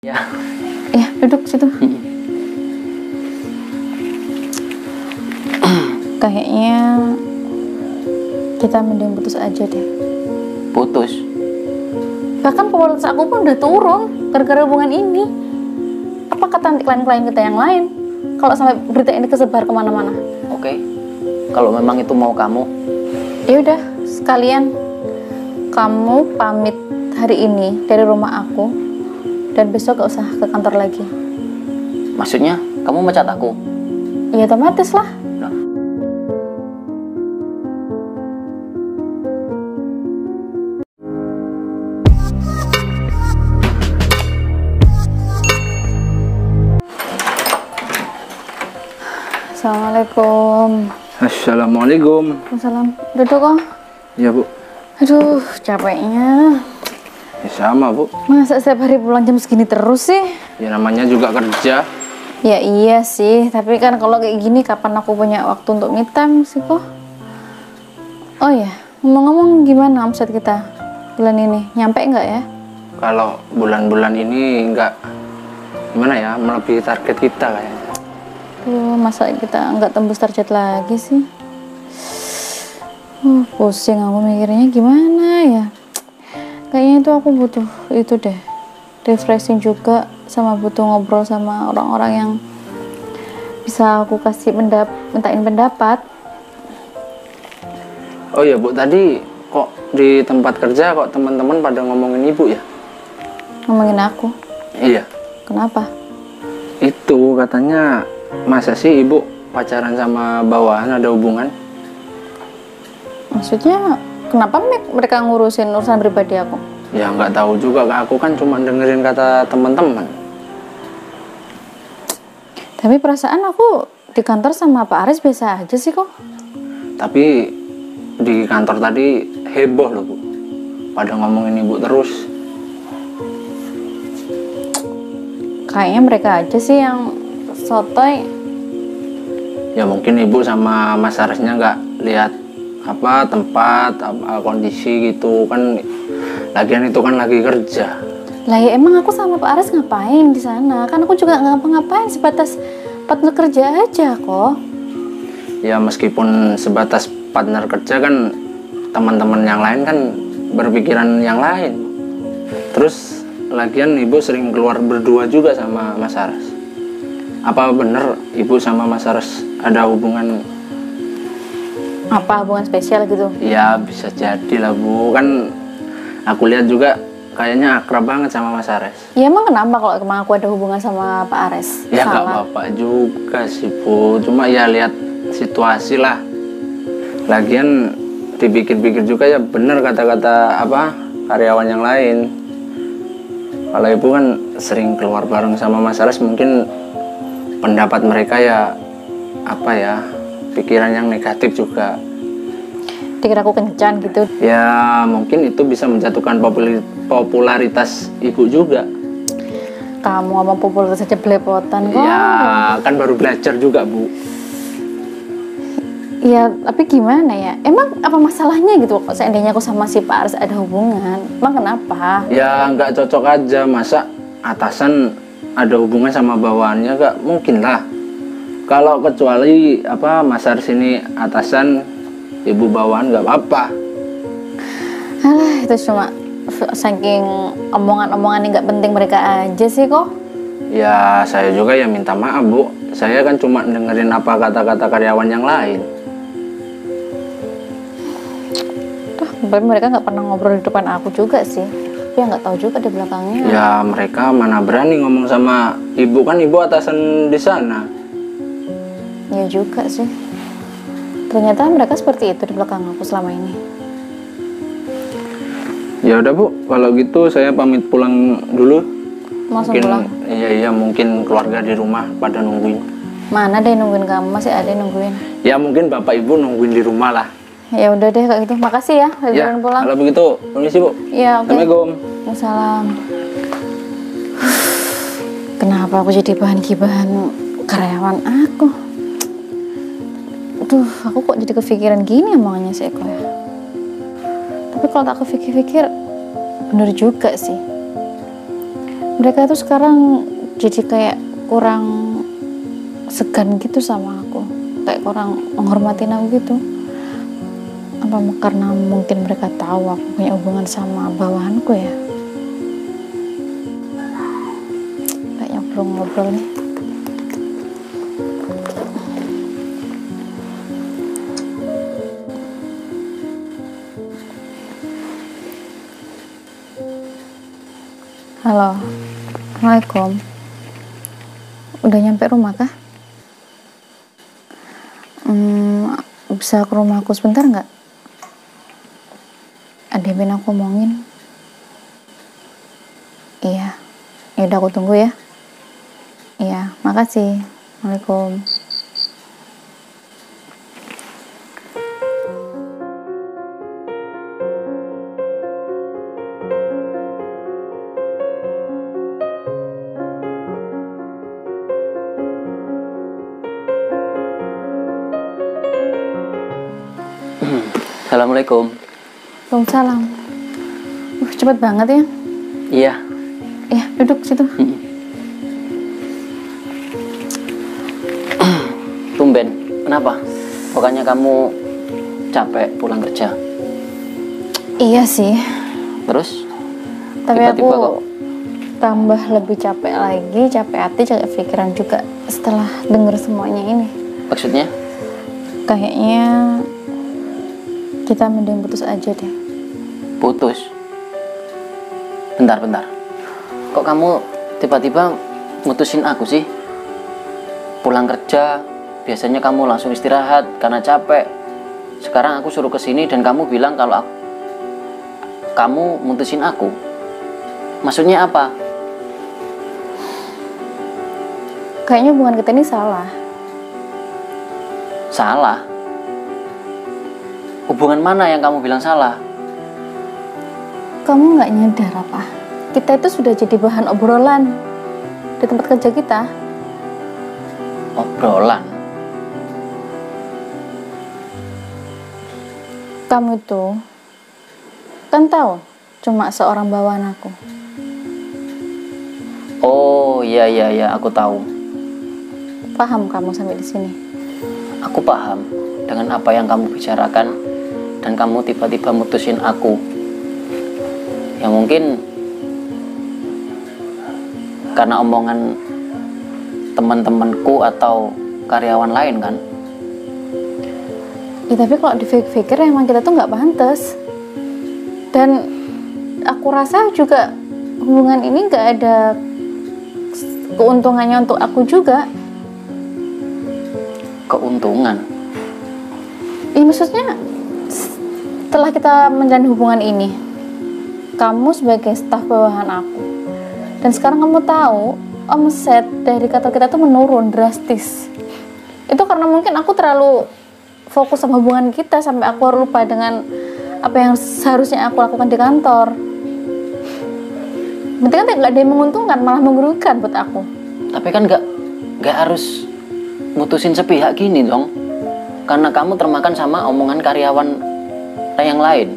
Ya. Ya, duduk situ. Kayaknya kita mending putus aja deh. Putus? Bahkan popularitas aku pun udah turun gara-gara hubungan ini. Apa kata klien-klien kita yang lain kalau sampai berita ini kesebar kemana-mana? Oke. Kalau memang itu mau kamu. Ya udah, sekalian kamu pamit hari ini dari rumah aku dan besok gak usah ke kantor lagi. Maksudnya kamu mecat aku? Ya otomatis lah. Nah. Assalamualaikum. Assalamualaikum. Waalaikumsalam. Duduk kok. Ya Bu. Aduh, capeknya. Ya, sama Bu. Masa setiap hari pulang jam segini terus sih? Ya namanya juga kerja. Ya iya sih, tapi kan kalau kayak gini kapan aku punya waktu untuk me time sih kok. Oh ya, ngomong-ngomong gimana omset kita bulan ini? Nyampe nggak ya? Kalau bulan-bulan ini enggak gimana ya, melebihi target kita kayaknya. Tuh, masa kita nggak tembus target lagi sih? Pusing aku mikirnya gimana ya. Kayaknya itu aku butuh itu deh, refreshing juga, sama butuh ngobrol sama orang-orang yang bisa aku kasih mintain pendapat. Oh ya Bu, tadi kok di tempat kerja kok teman-teman pada ngomongin Ibu ya? Ngomongin aku? Iya. Kenapa? Itu katanya, masa sih Ibu pacaran sama bawahan ada hubungan? Maksudnya kenapa mereka ngurusin urusan pribadi aku? Ya nggak tahu juga, aku kan cuma dengerin kata teman-teman. Tapi perasaan aku di kantor sama Pak Aris biasa aja sih kok. Tapi di kantor tadi heboh loh Bu, pada ngomongin Ibu terus. Kayaknya mereka aja sih yang sotoy. Ya mungkin Ibu sama Mas Arisnya nggak lihat apa tempat, apa kondisi gitu kan. Lagian itu kan lagi kerja. Lah ya emang aku sama Pak Aris ngapain di sana? Kan aku juga nggak ngapa-ngapain, sebatas partner kerja aja kok. Ya meskipun sebatas partner kerja kan, teman-teman yang lain kan berpikiran yang lain. Terus lagian Ibu sering keluar berdua juga sama Mas Aris. Apa bener Ibu sama Mas Aris ada hubungan? Apa hubungan spesial gitu? Ya bisa jadi lah Bu, kan aku lihat juga kayaknya akrab banget sama Mas Aris. Ya emang kenapa kalau emang aku ada hubungan sama Pak Aris? Ya nggak Salah. apa-apa juga sih Bu, cuma ya lihat situasi lah. Lagian dipikir-pikir juga ya bener kata-kata apa karyawan yang lain. Kalau Ibu kan sering keluar bareng sama Mas Aris, mungkin pendapat mereka ya apa ya, pikiran yang negatif juga. Dikira aku kencan gitu. Ya mungkin itu bisa menjatuhkan popularitas Ibu juga. Kamu ngomong popularitas saja belepotan kok. Ya kan baru belajar juga Bu. Ya tapi gimana ya? Emang apa masalahnya gitu kok seandainya aku sama si Pak Aris ada hubungan? Emang kenapa? Ya nggak cocok aja, masa atasan ada hubungan sama bawahannya, nggak mungkin lah. Kalau kecuali apa Mas Aris ini atasan, Ibu bawahan nggak apa-apa. Alah, itu cuma saking omongan-omongan yang nggak penting mereka aja sih kok. Ya saya juga ya minta maaf Bu, saya kan cuma dengerin apa kata-kata karyawan yang lain. Tapi mereka nggak pernah ngobrol di depan aku juga sih. Tapi ya nggak tahu juga di belakangnya. Ya mereka mana berani ngomong sama Ibu, kan Ibu atasan di sana. Ya juga sih. Ternyata mereka seperti itu di belakang aku selama ini. Ya udah Bu, kalau gitu saya pamit pulang dulu. Langsung Mungkin pulang? iya mungkin keluarga di rumah pada nungguin. Mana deh nungguin kamu, masih ada yang nungguin. Ya mungkin Bapak Ibu nungguin di rumah lah. Ya udah deh kayak gitu. Makasih ya, udah Ya, pulang. kalau begitu permisi Bu. Ya oke. Assalamualaikum. Waalaikumsalam. Kenapa aku jadi bahan gibahan karyawan aku? Duh, aku kok jadi kepikiran gini omongannya si Eko ya. Tapi kalau tak kepikir-pikir, bener juga sih. mereka tuh sekarang jadi kayak kurang segan gitu sama aku, kayak kurang menghormatin aku gitu. Apa karena mungkin mereka tahu aku punya hubungan sama bawahanku ya? Kayaknya perlu ngobrol nih. Halo, Assalamualaikum. Udah nyampe rumah kah? Bisa ke rumahku sebentar nggak? Ada yang pengen aku omongin. Iya, yaudah aku tunggu ya. Iya, makasih. Assalamualaikum. Assalamualaikum. Waalaikumsalam. Cepet banget ya. Iya. Iya, duduk situ. Tumben, kenapa? Bukannya kamu capek pulang kerja? Iya sih. Terus? Tapi Tiba-tiba aku kok. tambah lebih capek lagi, capek hati, capek pikiran juga setelah denger semuanya ini. Maksudnya? Kayaknya kita mending putus aja deh. Putus? Bentar. Kok kamu tiba-tiba mutusin aku sih? Pulang kerja, biasanya kamu langsung istirahat karena capek. Sekarang aku suruh kesini dan kamu bilang kalau kamu mutusin aku. Maksudnya apa? Kayaknya hubungan kita ini salah. Salah? Hubungan mana yang kamu bilang salah? Kamu nggak nyadar apa? Kita itu sudah jadi bahan obrolan di tempat kerja kita. Obrolan? Kamu itu kan tahu cuma seorang bawahan aku. Oh iya, aku tahu. Paham kamu sampai di sini? Aku paham dengan apa yang kamu bicarakan dan kamu tiba-tiba mutusin aku. Ya mungkin karena omongan teman-temanku atau karyawan lain kan. Ya tapi kalau dipikir-pikir emang kita tuh nggak pantas. Dan aku rasa juga hubungan ini nggak ada keuntungannya untuk aku juga. Keuntungan? Iya maksudnya setelah kita menjalin hubungan ini, kamu sebagai staf bawahan aku, dan sekarang kamu tahu omset dari kantor kita tuh menurun drastis. Itu karena mungkin aku terlalu fokus sama hubungan kita sampai aku lupa dengan apa yang seharusnya aku lakukan di kantor. Berarti kan nggak ada yang menguntungkan, malah merugikan buat aku. Tapi kan nggak harus mutusin sepihak gini dong. Karena kamu termakan sama omongan karyawan yang lain.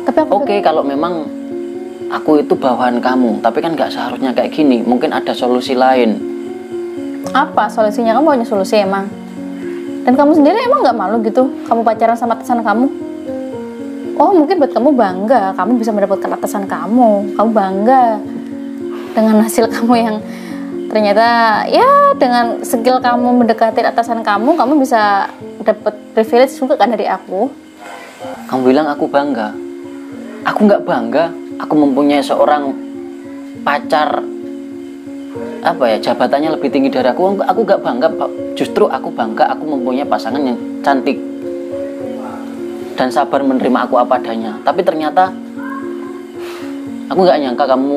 Tapi aku Oke, kalau memang aku itu bawahan kamu, tapi kan nggak seharusnya kayak gini. Mungkin ada solusi lain. apa solusinya? Kamu punya solusi emang? Dan kamu sendiri emang nggak malu gitu kamu pacaran sama atasan kamu? Oh mungkin buat kamu bangga kamu bisa mendapatkan atasan kamu bangga dengan hasil kamu yang ternyata ya dengan skill kamu mendekati atasan kamu bisa dapat privilege juga kan dari aku. Kamu bilang aku bangga. Aku nggak bangga. Aku mempunyai seorang pacar, apa ya, jabatannya lebih tinggi dari aku. Aku nggak bangga. Justru aku bangga. Aku mempunyai pasangan yang cantik dan sabar menerima aku apa adanya. Tapi ternyata aku nggak nyangka kamu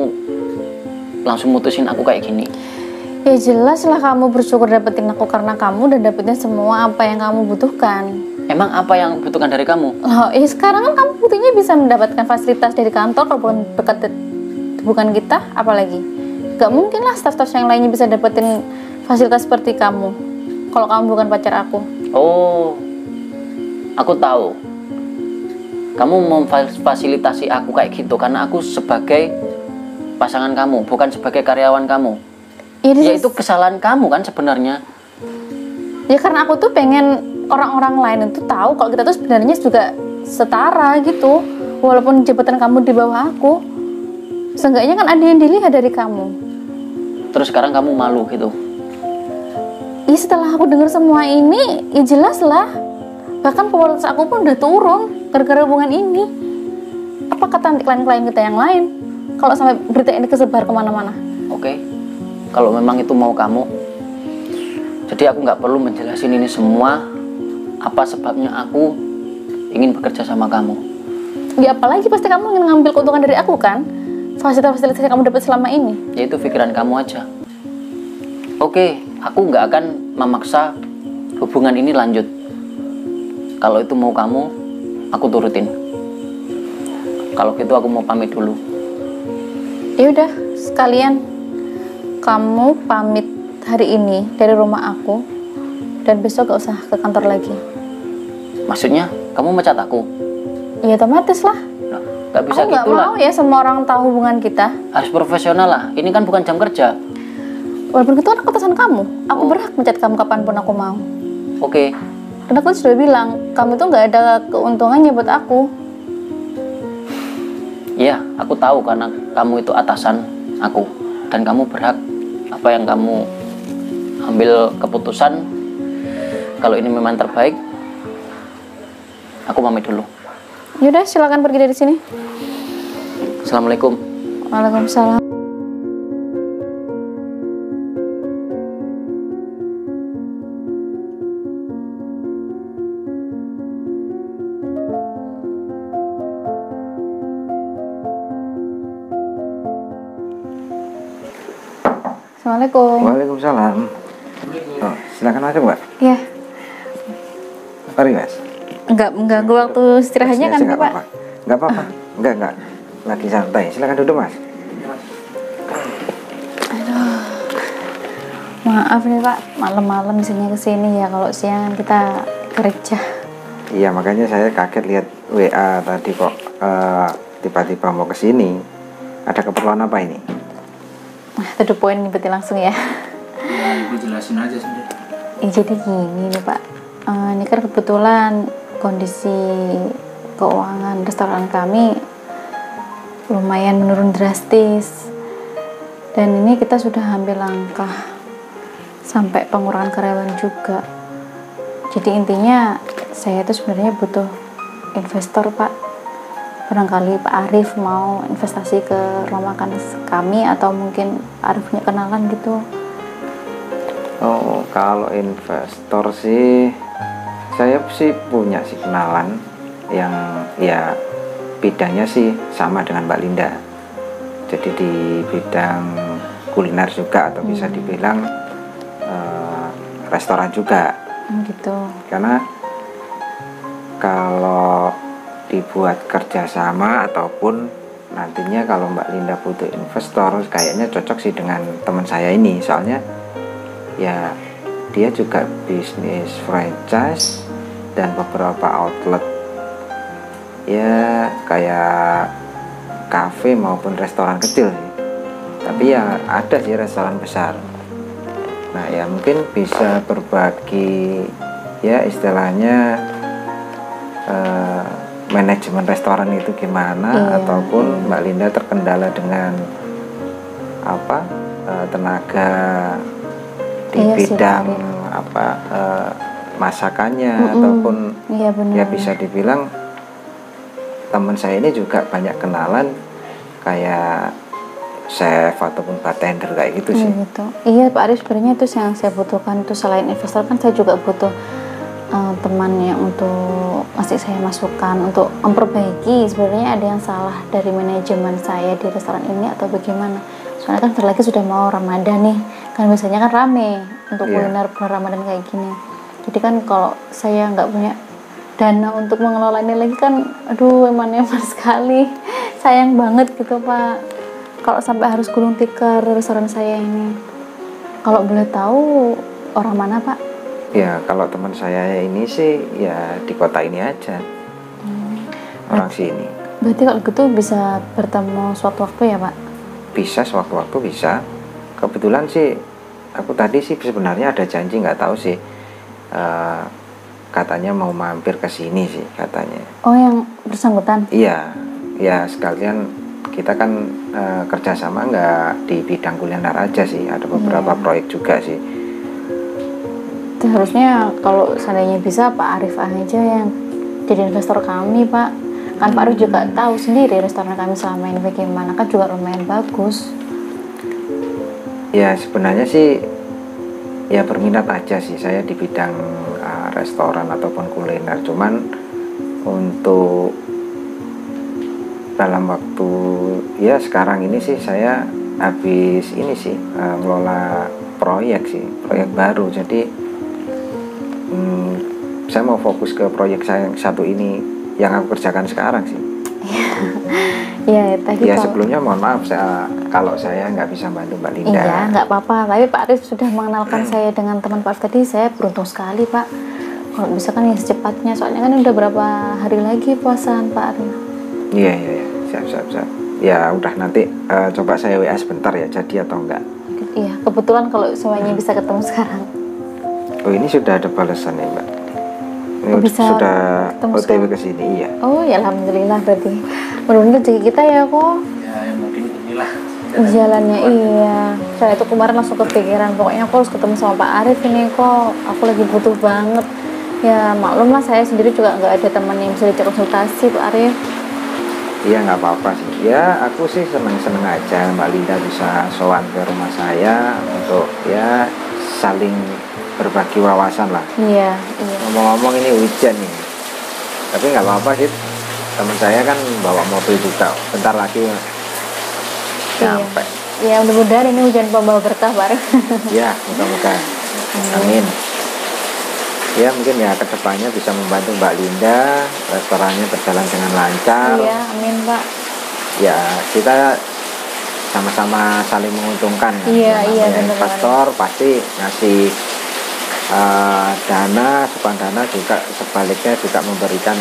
langsung mutusin aku kayak gini. Ya jelas lah kamu bersyukur dapetin aku karena kamu udah dapetin semua apa yang kamu butuhkan. Emang apa yang butuhkan dari kamu? Loh, sekarang kan kamu buktinya bisa mendapatkan fasilitas dari kantor. Kalau bukan kita, apalagi? Gak mungkin lah staf-staf yang lainnya bisa dapetin fasilitas seperti kamu kalau kamu bukan pacar aku. Oh, aku tahu. Kamu memfasilitasi aku kayak gitu karena aku sebagai pasangan kamu, bukan sebagai karyawan kamu. Ya, Ya itu kesalahan kamu kan sebenarnya. ya karena aku tuh pengen orang-orang lain itu tahu kalau kita tuh sebenarnya juga setara gitu. Walaupun jabatan kamu di bawah aku, seenggaknya kan ada yang dilihat dari kamu. Terus sekarang kamu malu gitu. Ya setelah aku dengar semua ini, ya jelas lah. Bahkan popularitas aku pun udah turun gara-gara hubungan ini. Apa kata klien-klien kita yang lain kalau sampai berita ini kesebar kemana-mana? Oke, kalau memang itu mau kamu, jadi aku nggak perlu menjelasin ini semua. Apa sebabnya aku ingin bekerja sama kamu? Ya apalagi pasti kamu ingin ngambil keuntungan dari aku kan? Fasilitas-fasilitas yang kamu dapat selama ini. Ya itu pikiran kamu aja. Oke, aku nggak akan memaksa hubungan ini lanjut. Kalau itu mau kamu, aku turutin. Kalau gitu aku mau pamit dulu. Ya udah, sekalian kamu pamit hari ini dari rumah aku dan besok gak usah ke kantor lagi. Maksudnya, kamu mecat aku? Ya otomatis lah. Nah, nggak bisa Aku nggak gitu lah. mau ya semua orang tahu hubungan kita. Harus profesional lah. Ini kan bukan jam kerja. Walaupun itu kan atasan kamu, aku berhak mencat kamu kapanpun aku mau. Oke, Karena aku sudah bilang, kamu tuh nggak ada keuntungannya buat aku. iya, aku tahu karena kamu itu atasan aku. Dan kamu berhak apa yang kamu ambil keputusan. Kalau ini memang terbaik, aku pamit dulu. Yaudah, silakan pergi dari sini. Assalamualaikum. Waalaikumsalam. Assalamualaikum. Waalaikumsalam. Oh, silakan masuk, Mbak. Ya, Mari, Mas. nggak mengganggu waktu istirahatnya kan, Nggak Pak? apa-apa. Nggak apa-apa. Enggak. Lagi santai. Silakan duduk, Mas. Maaf nih Pak, malam-malam misalnya kesini ya, kalau siang kita kerja. Iya, makanya saya kaget lihat WA tadi kok tiba-tiba mau ke sini. Ada keperluan apa ini? Nah, to the point nih berarti langsung ya. Ya, ibu jelasin aja sendiri. Jadi gini nih Pak, ini kan kebetulan kondisi keuangan restoran kami lumayan menurun drastis. Dan ini kita sudah ambil langkah sampai pengurangan karyawan juga. Jadi intinya saya itu sebenarnya butuh investor Pak. Barangkali Pak Arif mau investasi ke rumah makan kami, atau mungkin Pak Arif punya kenalan gitu. Oh, kalau investor sih saya sih punya sih kenalan yang ya bidangnya sih sama dengan Mbak Linda. Jadi di bidang kuliner juga, atau bisa dibilang restoran juga. Gitu. Karena kalau dibuat kerjasama ataupun nantinya kalau Mbak Linda butuh investor, kayaknya cocok sih dengan teman saya ini. Soalnya ya dia juga bisnis franchise dan beberapa outlet, ya kayak kafe maupun restoran kecil sih. Tapi ya ada sih restoran besar. Nah ya mungkin bisa berbagi ya istilahnya manajemen restoran itu gimana, ataupun Mbak Linda terkendala dengan apa tenaga di bidang apa masakannya, ataupun ya bisa dibilang teman saya ini juga banyak kenalan kayak chef ataupun bartender kayak gitu sih. Gitu. Iya Pak Arif, sebenarnya itu yang saya butuhkan. Itu selain investor kan saya juga butuh teman yang untuk ngasih saya masukan untuk memperbaiki sebenarnya ada yang salah dari manajemen saya di restoran ini atau bagaimana. Soalnya kan bentar lagi sudah mau Ramadan nih, kan biasanya kan rame untuk kuliner Ramadan kayak gini. Jadi kan kalau saya nggak punya dana untuk mengelola ini lagi kan, aduh eman sekali, sayang banget gitu Pak. Kalau sampai harus gulung tikar restoran saya ini. Kalau boleh tahu orang mana Pak? Ya kalau teman saya ini sih ya di kota ini aja, orang sini. Berarti kalau gitu bisa bertemu suatu waktu ya Pak? bisa sewaktu-waktu bisa. Kebetulan sih aku tadi sih sebenarnya ada janji, nggak tahu sih, katanya mau mampir ke sini sih katanya. Oh, yang bersangkutan? Iya, ya sekalian kita kan kerjasama nggak di bidang kuliner aja sih, ada beberapa proyek juga sih. Itu harusnya kalau seandainya bisa Pak Arif aja yang jadi investor kami, Pak. Kan Pak Arif juga tahu sendiri restoran kami selama ini bagaimana, kan juga lumayan bagus. Ya sebenarnya sih ya berminat aja sih saya di bidang restoran ataupun kuliner, cuman untuk dalam waktu ya sekarang ini sih saya habis ini sih ngelola proyek baru, jadi saya mau fokus ke proyek saya yang satu ini yang aku kerjakan sekarang sih. Iya, tadi Ya kalau sebelumnya mohon maaf kalau saya nggak bisa bantu Mbak Linda. iya, nggak apa-apa. Tapi Pak Arif sudah mengenalkan saya dengan teman Pak Arif tadi. Saya beruntung sekali, Pak. Kalau bisa kan ya secepatnya. Soalnya kan udah berapa hari lagi puasaan Pak Arif. Iya. Siap. Ya udah nanti coba saya WA sebentar ya, jadi atau enggak. Iya, kebetulan kalau semuanya bisa ketemu sekarang. Oh ini sudah ada balasan ya Mbak. Ini Bisa sudah ketemu OTW sekarang. ke sini, iya. Oh ya alhamdulillah berarti. Mudah-mudahan rezeki kita ya kok. Ya mungkin inilah Jalannya iya. Saya itu kemarin langsung kepikiran, pokoknya aku harus ketemu sama Pak Arif ini kok. Aku lagi butuh banget. Ya maklum lah, saya sendiri juga nggak ada teman yang bisa dicek konsultasi Pak Arif. Iya nggak apa-apa sih. Ya aku sih seneng-seneng aja Mbak Linda bisa sowan ke rumah saya untuk ya saling berbagi wawasan lah. Iya. Ngomong-ngomong ini hujan nih, tapi nggak apa-apa sih. Teman saya kan bawa mobil juga, bentar lagi nyampe. Iya, mudah-mudahan ini hujan pembawa berkah Pak Arif. Ya moga-moga. Amin. Ya mungkin ya kedepannya bisa membantu Mbak Linda, restorannya berjalan dengan lancar. Iya, amin Pak. Ya kita sama-sama saling menguntungkan. Iya, Yang iya, namanya benar. investor pasti ngasih dana, sumbangan dana, juga sebaliknya juga memberikan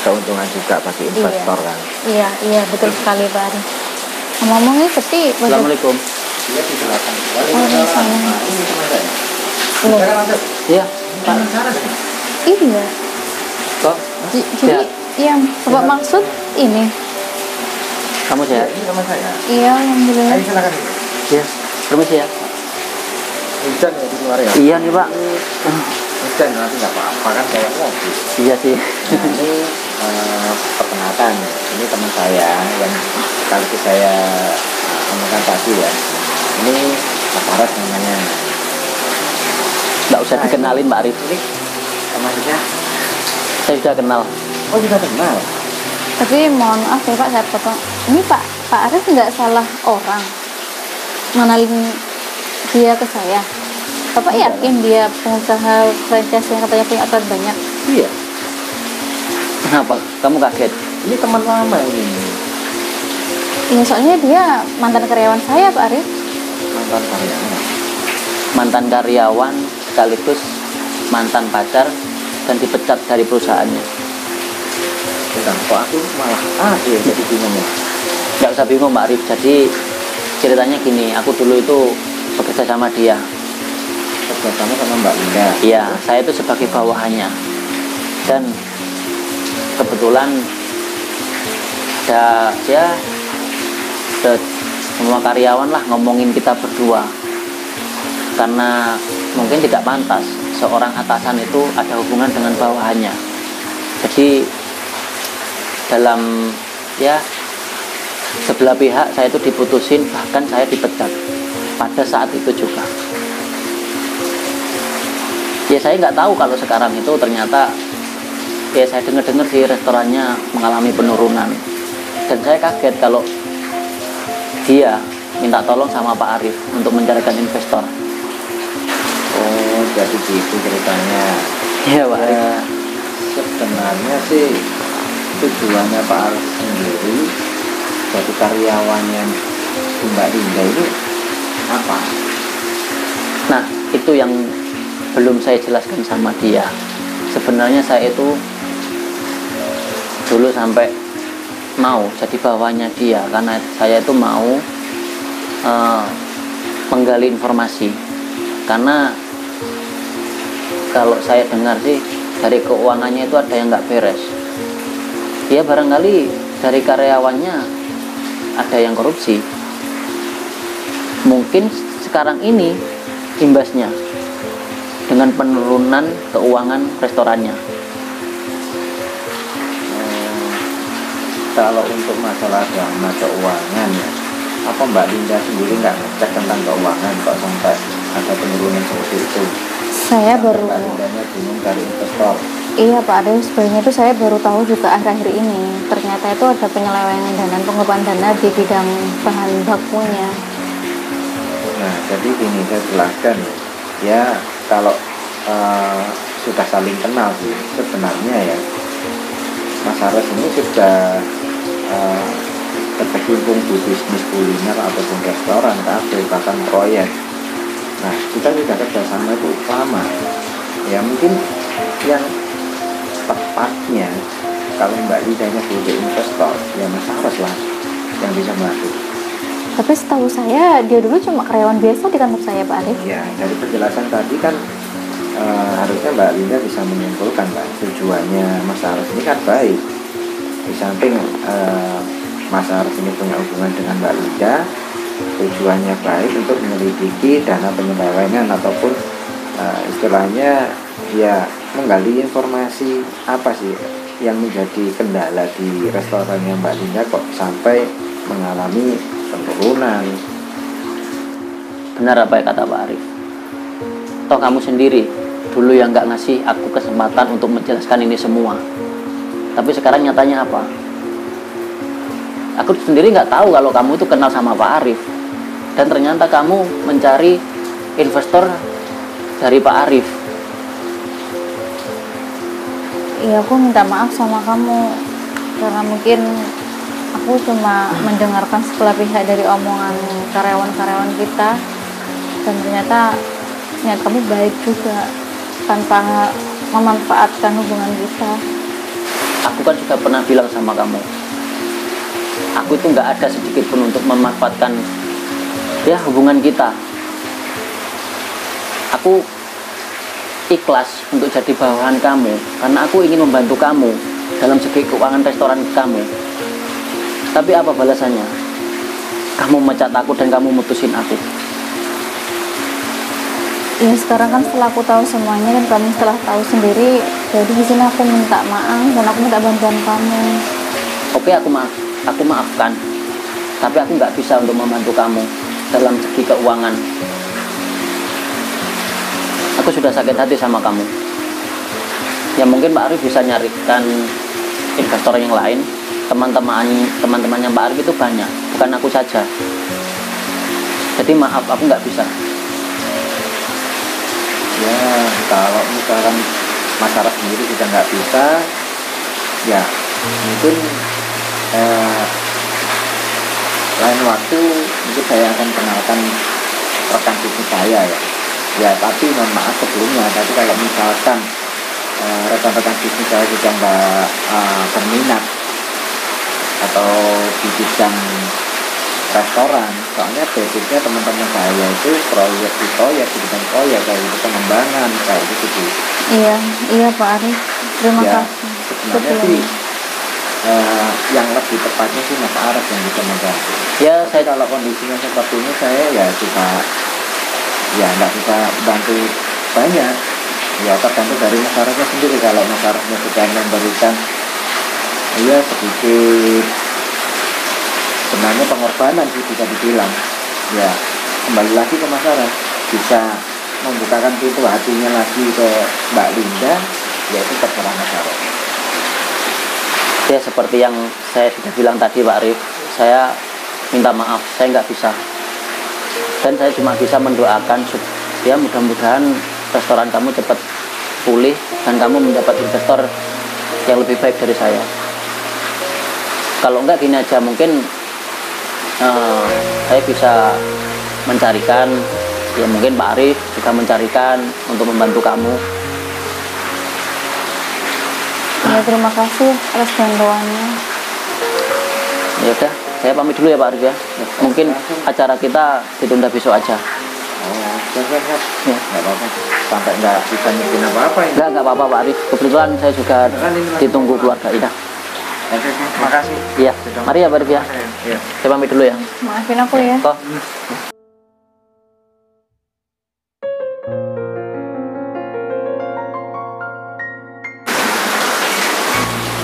keuntungan juga bagi investor kan. Iya, betul sekali Pak Arif. Ngomong-ngomong ini sepi. Assalamualaikum. Iya di belakang. Loh, Iya, Pak. iya. Kok? Jadi yang Bapak maksud ini? Kamu sehat? Ini sama saya. Iya, alhamdulillah. Ayo silakan. Iya. Permisi ya. Hujan ya di luar ya. Iya nih Pak. Hujan nanti nggak apa-apa kan kayak mobil. Iya sih. Nah, ini perkenalkan, ini teman saya yang kali saya omongkan tadi ya. Ini Mas Aras namanya. Nggak usah dikenalin Pak Arif. Ini temannya. Saya sudah kenal. Oh juga kenal. Tapi mohon maaf ya Pak, saya potong. Ini Pak Arif nggak salah orang mengenalin dia ke saya. Bapak yakin dia pengusaha franchise yang katanya punya outlet banyak? Iya. Kenapa? Kamu kaget? Ini teman lama ini. Iya, soalnya dia mantan karyawan saya Pak Arif. Mantan karyawan. Mantan karyawan sekaligus mantan pacar dan dipecat dari perusahaannya. Bukan, kok aku malah iya jadi bingung ya. Nggak usah bingung Mbak Arif. Jadi ceritanya gini, aku dulu itu bekerja sama dia. Kerjasama sama Mbak Linda. Iya, saya itu sebagai bawahannya. Dan kebetulan ada semua karyawan lah ngomongin kita berdua. Karena mungkin tidak pantas seorang atasan itu ada hubungan dengan bawahannya. Jadi dalam sebelah pihak saya itu diputusin, bahkan saya dipecat pada saat itu juga. Ya saya nggak tahu kalau sekarang itu ternyata saya dengar-dengar di restorannya mengalami penurunan, dan saya kaget kalau dia minta tolong sama Pak Arif untuk mencarikan investor. Oh jadi gitu ceritanya. Iya Pak Arif. Ya, sebenarnya sih tujuannya Pak Arif sendiri jadi karyawannya Mbak Linda ini apa? Nah itu yang belum saya jelaskan sama dia. Sebenarnya saya itu dulu sampai mau jadi bawahannya dia, karena saya itu mau eh, menggali informasi, karena kalau saya dengar sih dari keuangannya itu ada yang nggak beres. Ya barangkali dari karyawannya ada yang korupsi. Mungkin sekarang ini imbasnya dengan penurunan keuangan restorannya. Kalau untuk masalah dana keuangan ya, apa Mbak Linda sendiri nggak ngecek tentang keuangan kok sampai ada penurunan seperti itu? Saya baru, Mbak Lindanya bingung dari investor. iya Pak Arief, sebenarnya itu saya baru tahu juga akhir-akhir ini. Ternyata itu ada penyelewengan dana, pengeluaran dana di bidang bahan bakunya. Nah, jadi ini saya jelaskan ya. Ya, kalau sudah saling kenal sih sebenarnya ya, Mas Ares ini sudah berkecimpung di bisnis kuliner ataupun restoran, kafe, bahkan proyek. Nah, kita sudah kerjasama itu lama. Ya mungkin yang tepatnya kalau Mbak Lidahnya sebagai investor, ya Mas Ares lah yang bisa bantu. Tapi setahu saya dia dulu cuma karyawan biasa di kantor saya Pak Arief. Ya, dari penjelasan tadi kan harusnya Mbak Linda bisa menyimpulkan Mbak, tujuannya Mas Ares ini kan baik. Di samping Mas Ares ini punya hubungan dengan Mbak Linda, tujuannya baik untuk menyelidiki dana penyelewengan ataupun istilahnya ya menggali informasi apa sih yang menjadi kendala di restorannya Mbak Linda kok sampai mengalami penurunan. Benar apa yang kata Pak Arief. Toh kamu sendiri dulu yang nggak ngasih aku kesempatan untuk menjelaskan ini semua. Tapi sekarang nyatanya apa? Aku sendiri nggak tahu kalau kamu itu kenal sama Pak Arief. Dan ternyata kamu mencari investor dari Pak Arief. Iya, aku minta maaf sama kamu karena mungkin aku cuma mendengarkan sebelah pihak dari omongan karyawan-karyawan kita, dan ternyata niat kamu baik juga tanpa memanfaatkan hubungan kita. Aku kan sudah pernah bilang sama kamu, aku itu nggak ada sedikit pun untuk memanfaatkan ya hubungan kita. Aku ikhlas untuk jadi bawahan kamu karena aku ingin membantu kamu dalam segi keuangan restoran kamu. Tapi apa balasannya? Kamu mecat aku dan kamu mutusin aku. Ya sekarang kan setelah aku tahu semuanya dan kamu setelah tahu sendiri, jadi di sini aku minta maaf dan aku minta bantuan kamu. Oke, aku maafkan. Tapi aku nggak bisa untuk membantu kamu dalam segi keuangan. Aku sudah sakit hati sama kamu. Ya mungkin Pak Arief bisa nyarikan investor yang lain. Teman-temannya Pak Arief itu banyak, bukan aku saja. Jadi maaf, aku nggak bisa. Ya, kalau misalkan masyarakat sendiri sudah nggak bisa, ya mungkin lain waktu mungkin saya akan kenalkan rekan bisnis saya ya. Ya, tapi mohon maaf sebelumnya, tapi kalau misalkan rekan-rekan bisnis saya sudah nggak berminat atau di bidang restoran, soalnya basicnya teman-teman saya itu proyek di bidang proyek kayak gitu, pengembangan kayak gitu sih. Iya Pak Arief, terima Ya, kasih. sebenarnya sih yang lebih tepatnya sih Mas Ares yang bisa membantu. Ya Tapi saya kalau kondisinya seperti ini saya ya juga ya nggak bisa bantu banyak. Ya tergantung dari Mas Aresnya sendiri. Kalau Mas Aresnya sudah memberikan sedikit sebenarnya pengorbanan sih bisa dibilang. Ya kembali lagi ke Mas Ares, bisa membukakan pintu hatinya lagi ke Mbak Linda, yaitu terserah Mas Ares. ya seperti yang saya sudah bilang tadi Pak Arief, saya minta maaf, saya nggak bisa. Dan saya cuma bisa mendoakan ya mudah-mudahan restoran kamu cepat pulih dan kamu mendapat investor yang lebih baik dari saya. Kalau enggak gini aja, mungkin saya bisa mencarikan, ya mungkin Pak Arief juga mencarikan untuk membantu kamu. Ya terima kasih atas bantuannya. Ya udah, Saya pamit dulu ya Pak Arif ya. Mungkin acara kita ditunda besok aja. Oh, siap. Ya. Nggak apa-apa. Sampai nggak bisa nyiapin apa-apa ini. Enggak apa-apa Pak Arif. Kebetulan saya juga ditunggu keluarga. Iya. Oke, makasih. Iya. Mari ya Pak Arif ya. Iya. Saya pamit dulu ya. Maafin aku ya. Toh.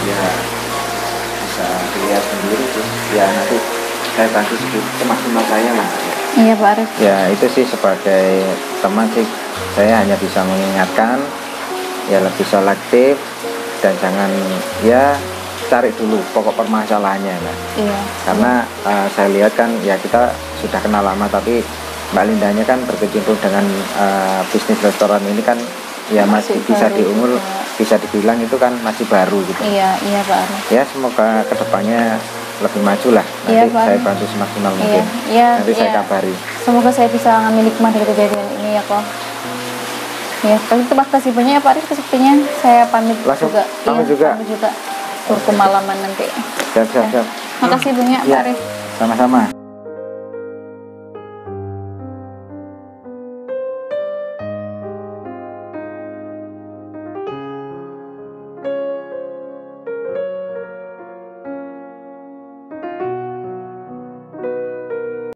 Ya bisa dilihat sendiri sih. Ya nanti saya bantu semaksimal saya lah. Iya Pak Arif. Ya itu sih sebagai teman sih saya hanya bisa mengingatkan ya lebih selektif dan jangan ya cari dulu pokok permasalahannya Mbak. Iya. Karena saya lihat kan ya kita sudah kenal lama tapi Mbak Lindanya kan berkecimpung dengan bisnis restoran ini kan ya masih bisa baru diumur juga. bisa dibilang itu kan masih baru gitu. Iya Pak Arif. Ya semoga kedepannya lebih maju lah. Nanti Iya, Pak. saya bantu semaksimal Iya, mungkin. iya, Nanti saya iya. kabari. Semoga saya bisa ngambil hikmah dari kejadian ini ya kok. Ya, tapi terima kasih banyak ya Pak Arif kesepinya. Saya pamit Langsung juga. pamit Iya, juga. pamit juga. Tur kemalaman nanti. Siap. Makasih banyak Pak Ya, Arif. sama-sama.